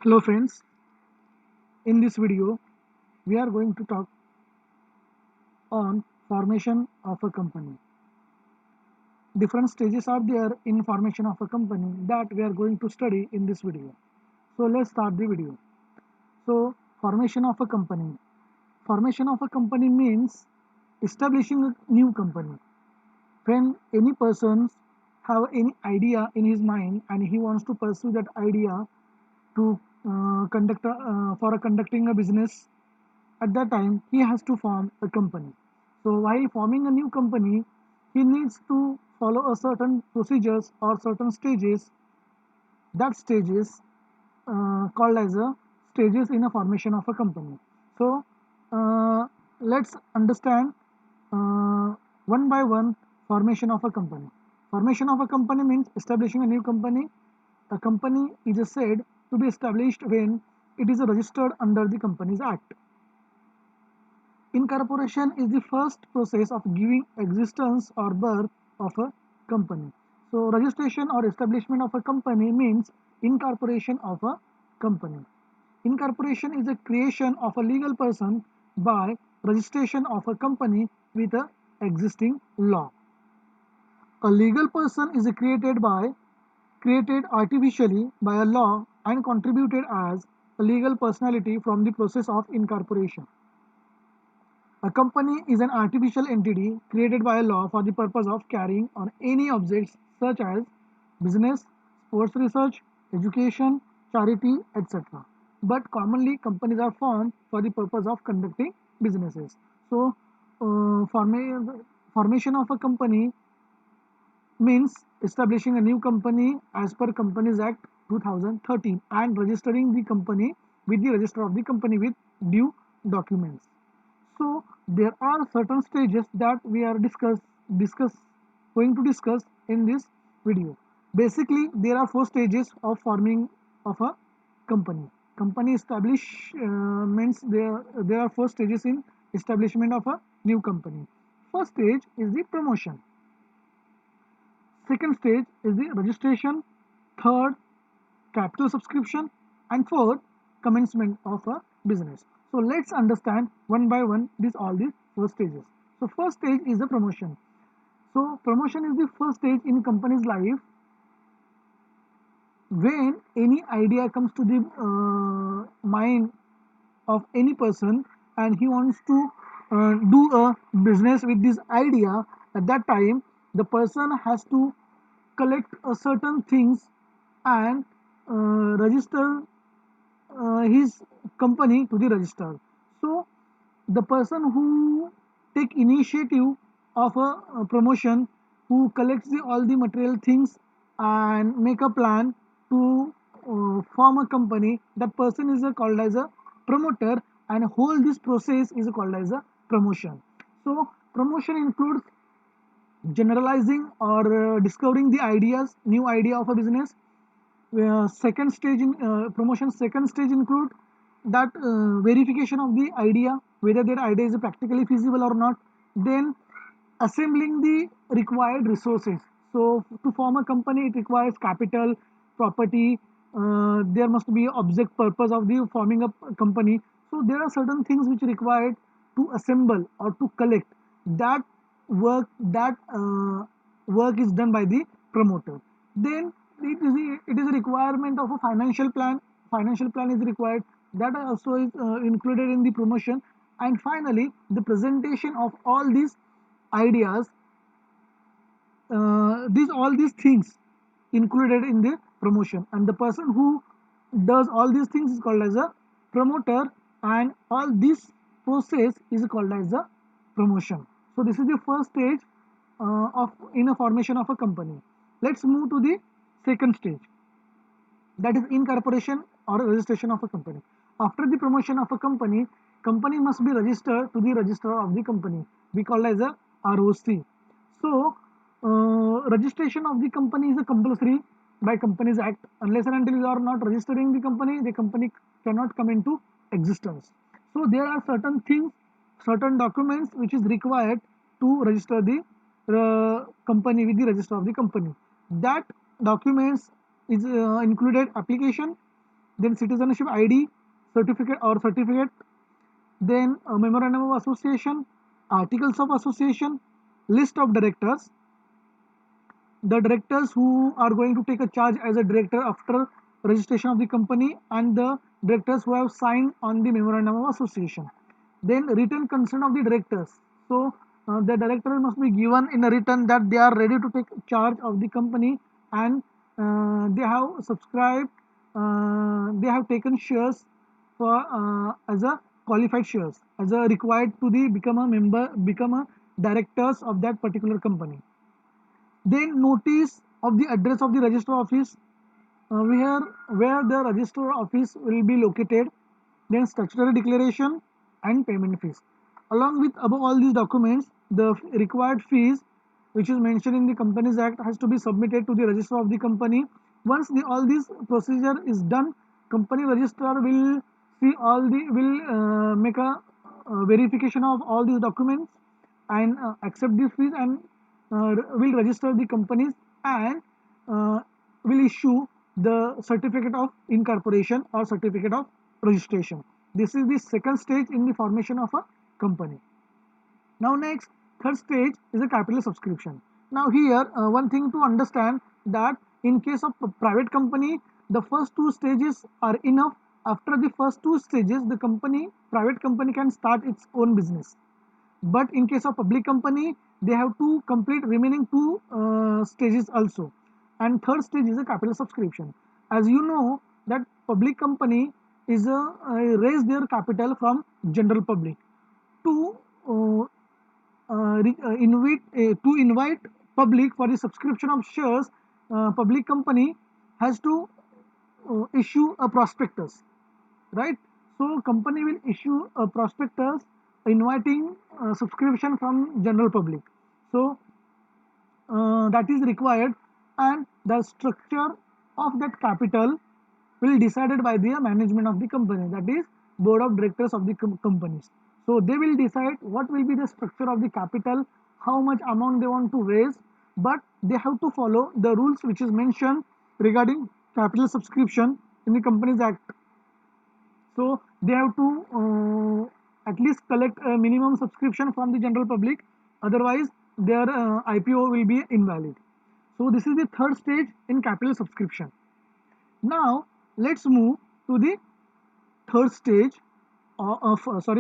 Hello friends, in this video we are going to talk on formation of a company. Different stages are there in formation of a company that we are going to study in this video. So let's start the video. So formation of a company. Formation of a company means establishing a new company. When any person have any idea in his mind and he wants to pursue that idea to conducting a business. At that time, he has to form a company. So while forming a new company, he needs to follow a certain procedures or certain stages. That stages called as a stages in a formation of a company. So let's understand one by one formation of a company. Formation of a company means establishing a new company. A company is said to be established when it is registered under the Companies Act. Incorporation is the first process of giving existence or birth of a company. So, registration or establishment of a company means incorporation of a company. Incorporation is the creation of a legal person by registration of a company with a existing law. A legal person is created artificially by a law and contributed as a legal personality from the process of incorporation. A company is an artificial entity created by a law for the purpose of carrying on any objects such as business, sports research, education, charity, etc. But commonly, companies are formed for the purpose of conducting businesses. So, formation of a company means establishing a new company as per Companies Act 2013 and registering the company with the register of the company with due documents. So there are certain stages that we are discuss going to discuss in this video. Basically, there are four stages of forming of a company. Company establishments there are four stages in establishment of a new company. First stage is the promotion. Second stage is the registration. Third, capital subscription, and fourth, commencement of a business. So let's understand one by one all these four stages. So first stage is the promotion. So promotion is the first stage in company's life when any idea comes to the mind of any person and he wants to do a business with this idea. At that time, the person has to collect certain things and register his company to the register. So the person who take initiative of a promotion, who collects all the material things and make a plan to form a company, that person is called as a promoter, and whole this process is called as a promotion. So promotion includes generalizing or discovering the ideas, new idea of a business. Second stage in promotion, second stage include that verification of the idea, whether their idea is practically feasible or not. Then assembling the required resources. So to form a company, it requires capital, property. There must be object purpose of the forming a company. So there are certain things which are required to assemble or to collect. That work is done by the promoter. Then it is a requirement of a financial plan. Financial plan is required. That also is included in the promotion. And finally, the presentation of all these ideas, these all these things included in the promotion, and the person who does all these things is called as a promoter, and all this process is called as a promotion. So this is the first stage of in a formation of a company. Let's move to the second stage, that is incorporation or registration of a company. After the promotion of a company, company must be registered to the register of the company. We call as a ROC. So registration of the company is a compulsory by Companies Act. Unless and until you are not registering the company cannot come into existence. So there are certain things, certain documents which is required to register the company with the register of the company. That documents is included application, then citizenship ID certificate, then a memorandum of association, articles of association, list of directors, the directors who are going to take a charge as a director after registration of the company, and the directors who have signed on the memorandum of association. Then written consent of the directors. So the director must be given in a written that they are ready to take charge of the company, and they have subscribed, they have taken shares for as a qualified shares as a required to the become a member, become a directors of that particular company. Then notice of the address of the register office, where the register office will be located, then statutory declaration and payment fees. Along with above all these documents, the required fees which is mentioned in the Companies Act has to be submitted to the register of the company. Once all this procedure is done, company registrar will see all the will make a verification of all these documents and accept these fees, and will register the companies, and will issue the certificate of incorporation or certificate of registration. This is the second stage in the formation of a company. Now next, third stage is a capital subscription. Now here one thing to understand, that in case of a private company, the first two stages are enough. After the first two stages, the private company can start its own business. But in case of public company, they have to complete remaining two stages also. And third stage is a capital subscription. As you know that public company is a raise their capital from general public to invite public for the subscription of shares. Public company has to issue a prospectus, right? So company will issue a prospectus inviting subscription from general public. So that is required, and the structure of that capital will decided by the management of the company, that is board of directors of the companies. So they will decide what will be the structure of the capital, how much amount they want to raise, but they have to follow the rules which is mentioned regarding capital subscription in the Companies Act. So they have to at least collect a minimum subscription from the general public, otherwise their IPO will be invalid. So this is the third stage in capital subscription. Now let's move to the third stage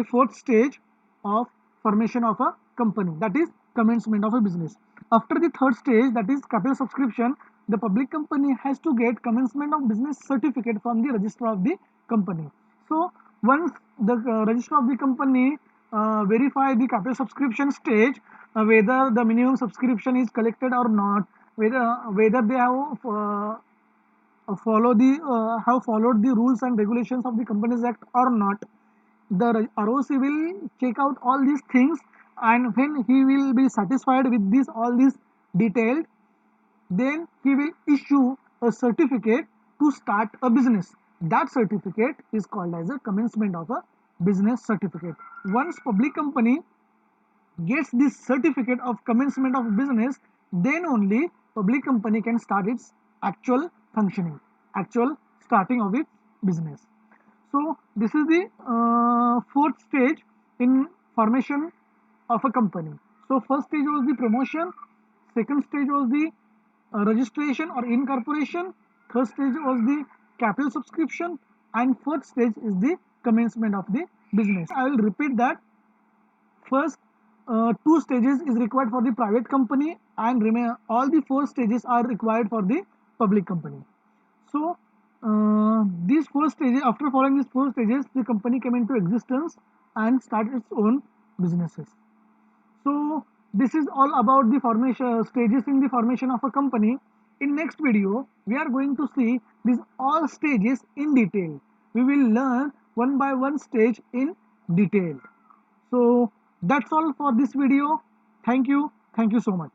fourth stage of formation of a company, that is commencement of a business. After the third stage, that is capital subscription, the public company has to get commencement of business certificate from the registrar of the company. So once the registrar of the company verify the capital subscription stage, whether the minimum subscription is collected or not, whether they have have followed the rules and regulations of the Companies Act or not, the ROC will check out all these things, and when he will be satisfied with this all these detailed, then he will issue a certificate to start a business. That certificate is called as a commencement of a business certificate. Once public company gets this certificate of commencement of business, then only public company can start its actual functioning, actual starting of its business. So this is the fourth stage in formation of a company. So first stage was the promotion, second stage was the registration or incorporation, third stage was the capital subscription, and fourth stage is the commencement of the business. I will repeat that. First two stages is required for the private company, and all the four stages are required for the public company. So these four stages, after following these four stages, the company came into existence and started its own businesses. So this is all about the formation stages in the formation of a company. In next video, we are going to see these all stages in detail. We will learn one by one stage in detail. So that's all for this video. Thank you. Thank you so much.